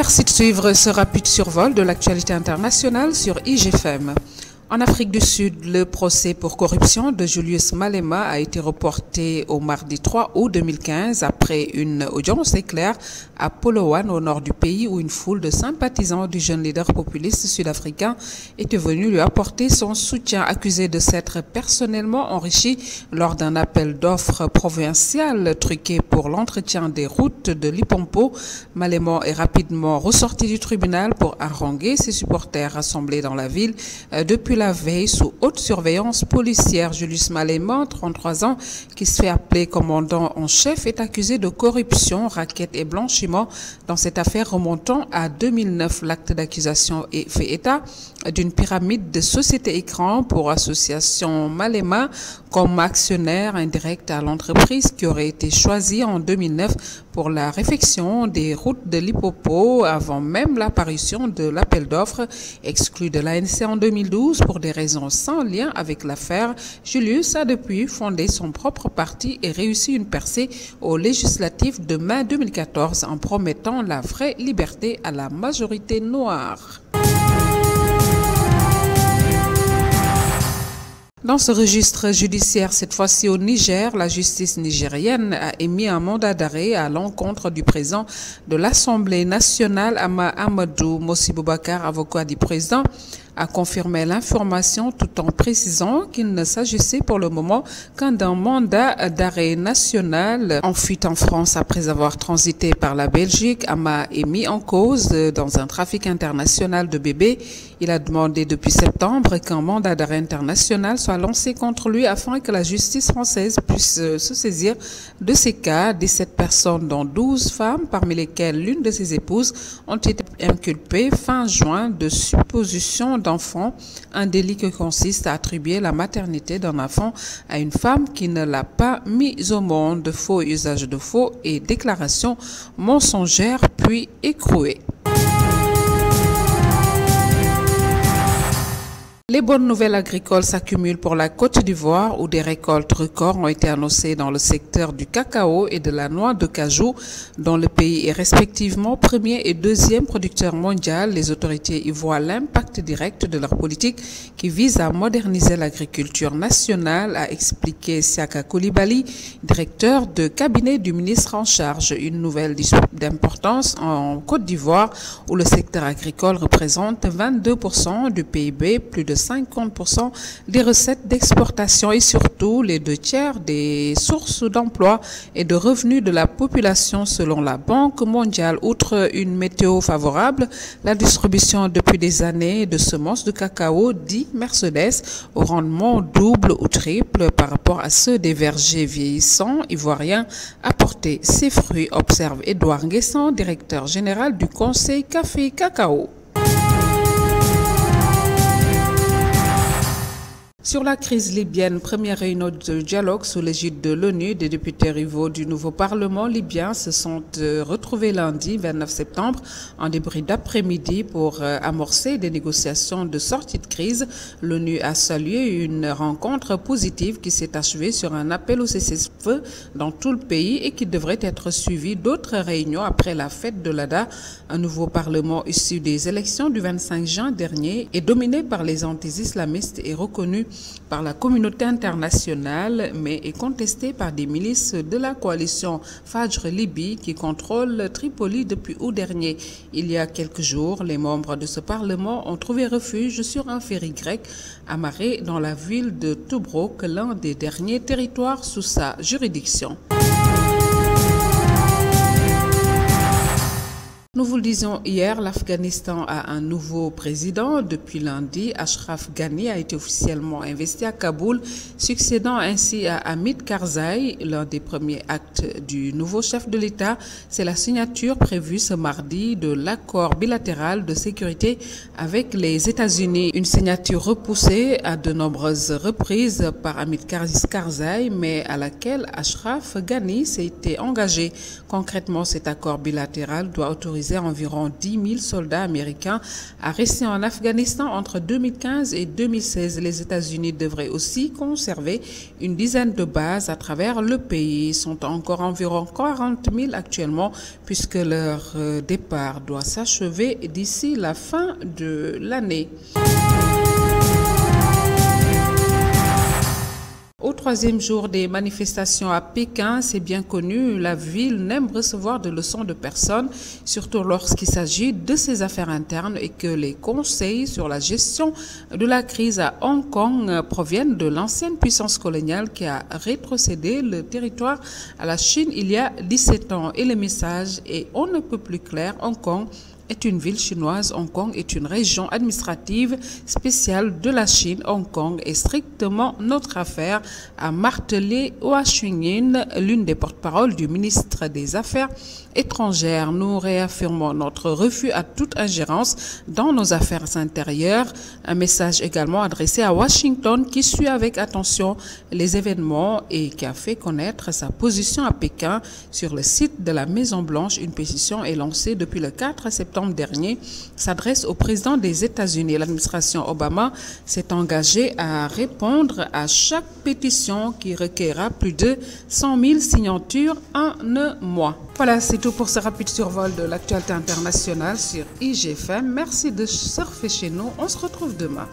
Merci de suivre ce rapide survol de l'actualité internationale sur IGFM. En Afrique du Sud, le procès pour corruption de Julius Malema a été reporté au mardi 3 août 2015 après une audience éclair à Polokwane, au nord du pays, où une foule de sympathisants du jeune leader populiste sud-africain était venue lui apporter son soutien. Accusé de s'être personnellement enrichi lors d'un appel d'offres provincial truqué pour l'entretien des routes de Limpopo, Malema est rapidement ressorti du tribunal pour haranguer ses supporters rassemblés dans la ville depuis la veille sous haute surveillance policière. Julius Malema, 33 ans, qui se fait appeler commandant en chef, est accusé de corruption, racket et blanchiment dans cette affaire remontant à 2009. L'acte d'accusation fait état d'une pyramide de sociétés écran pour association Malema comme actionnaire indirect à l'entreprise qui aurait été choisie en 2009 pour la réfection des routes de Limpopo avant même l'apparition de l'appel d'offres. Exclu de l'ANC en 2012 pour des raisons sans lien avec l'affaire, Julius a depuis fondé son propre parti et réussi une percée aux législatives de mai 2014 en promettant la vraie liberté à la majorité noire. Dans ce registre judiciaire, cette fois-ci au Niger, la justice nigérienne a émis un mandat d'arrêt à l'encontre du président de l'Assemblée nationale, Amadou Mossi Boubacar, avocat du président, a confirmé l'information tout en précisant qu'il ne s'agissait pour le moment qu'un d'un mandat d'arrêt national. En fuite en France après avoir transité par la Belgique, Ama est mis en cause dans un trafic international de bébés. Il a demandé depuis septembre qu'un mandat d'arrêt international soit lancé contre lui afin que la justice française puisse se saisir de ces cas. 17 personnes, dont 12 femmes, parmi lesquelles l'une de ses épouses, ont été inculpées fin juin de supposition d'enfant, un délit qui consiste à attribuer la maternité d'un enfant à une femme qui ne l'a pas mis au monde. Faux usage de faux et déclaration mensongère puis écrouée. Les bonnes nouvelles agricoles s'accumulent pour la Côte d'Ivoire où des récoltes records ont été annoncées dans le secteur du cacao et de la noix de cajou, dont le pays est respectivement premier et deuxième producteur mondial. Les autorités y voient l'impact direct de leur politique qui vise à moderniser l'agriculture nationale, a expliqué Siaka Coulibaly, directeur de cabinet du ministre en charge. Une nouvelle d'importance en Côte d'Ivoire où le secteur agricole représente 22% du PIB, plus de 50% des recettes d'exportation et surtout les 2/3 des sources d'emploi et de revenus de la population selon la Banque mondiale. Outre une météo favorable, la distribution depuis des années de semences de cacao dit Mercedes au rendement double ou triple par rapport à ceux des vergers vieillissants ivoiriens a porté ses fruits, observe Edouard Nguessan, directeur général du Conseil Café Cacao. Sur la crise libyenne, première réunion de dialogue sous l'égide de l'ONU, des députés rivaux du nouveau Parlement libyen se sont retrouvés lundi 29 septembre en début d'après-midi pour amorcer des négociations de sortie de crise. L'ONU a salué une rencontre positive qui s'est achevée sur un appel au cessez-le-feu dans tout le pays et qui devrait être suivi d'autres réunions après la fête de l'Ada. Un nouveau Parlement issu des élections du 25 juin dernier est dominé par les anti-islamistes et reconnu par la communauté internationale, mais est contesté par des milices de la coalition Fajr Libye qui contrôle Tripoli depuis août dernier. Il y a quelques jours, les membres de ce Parlement ont trouvé refuge sur un ferry grec amarré dans la ville de Tobruk, l'un des derniers territoires sous sa juridiction. Nous vous le disions hier, l'Afghanistan a un nouveau président. Depuis lundi, Ashraf Ghani a été officiellement investi à Kaboul, succédant ainsi à Hamid Karzai. L'un des premiers actes du nouveau chef de l'État, c'est la signature prévue ce mardi de l'accord bilatéral de sécurité avec les États-Unis. Une signature repoussée à de nombreuses reprises par Hamid Karzai, mais à laquelle Ashraf Ghani s'était engagé. Concrètement, cet accord bilatéral doit autoriser autorisé environ 10 000 soldats américains à rester en Afghanistan entre 2015 et 2016. Les États-Unis devraient aussi conserver une dizaine de bases à travers le pays. Ils sont encore environ 40 000 actuellement puisque leur départ doit s'achever d'ici la fin de l'année. Au troisième jour des manifestations à Pékin, c'est bien connu, la ville n'aime recevoir de leçons de personne, surtout lorsqu'il s'agit de ses affaires internes et que les conseils sur la gestion de la crise à Hong Kong proviennent de l'ancienne puissance coloniale qui a rétrocédé le territoire à la Chine il y a 17 ans. Et le message est on ne peut plus clair, Hong Kong est une ville chinoise. Hong Kong est une région administrative spéciale de la Chine. Hong Kong est strictement notre affaire, a martelé Hua Chunying, l'une des porte-paroles du ministre des Affaires étrangères. Nous réaffirmons notre refus à toute ingérence dans nos affaires intérieures. Un message également adressé à Washington qui suit avec attention les événements et qui a fait connaître sa position à Pékin sur le site de la Maison-Blanche. Une pétition est lancée depuis le 4 septembre dernier, s'adresse au président des États-Unis. L'administration Obama s'est engagée à répondre à chaque pétition qui requerra plus de 100 000 signatures en un mois. Voilà, c'est tout pour ce rapide survol de l'actualité internationale sur IGFM. Merci de surfer chez nous. On se retrouve demain.